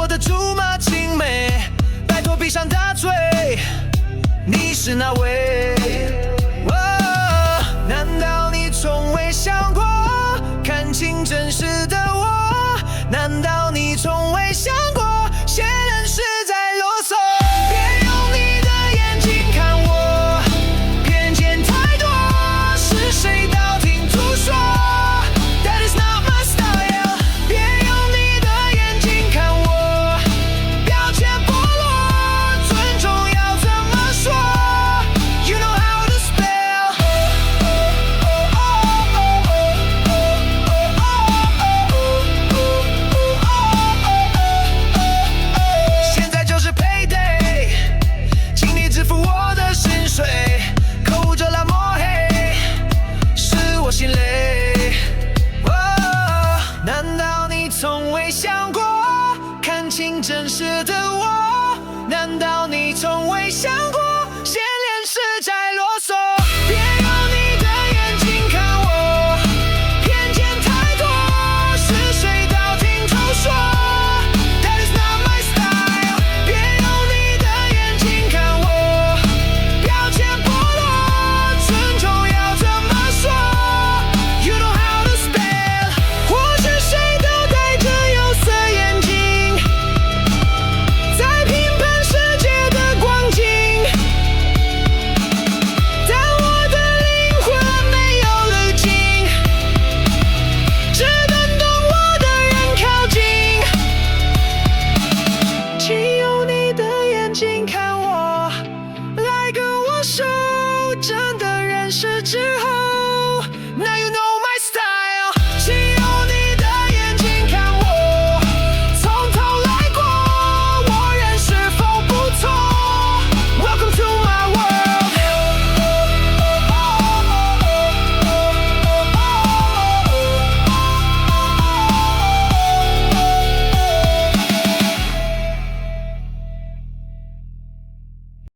我的竹马青梅，拜托闭上大嘴，你是哪位？难道你从未想过看清真实的我？难道你从未想过些人是在啰嗦？别用你的眼睛看我，偏见太多，是谁道听途说？ That is not my style。 别用你的眼睛看我，标签剥落，尊重要怎么说？ You know how to spell。 现在就是 payday， 请你支付我的薪水，口无遮拦抹黑，是我心累。难道你从未想过看清真实的我？难道你从未想过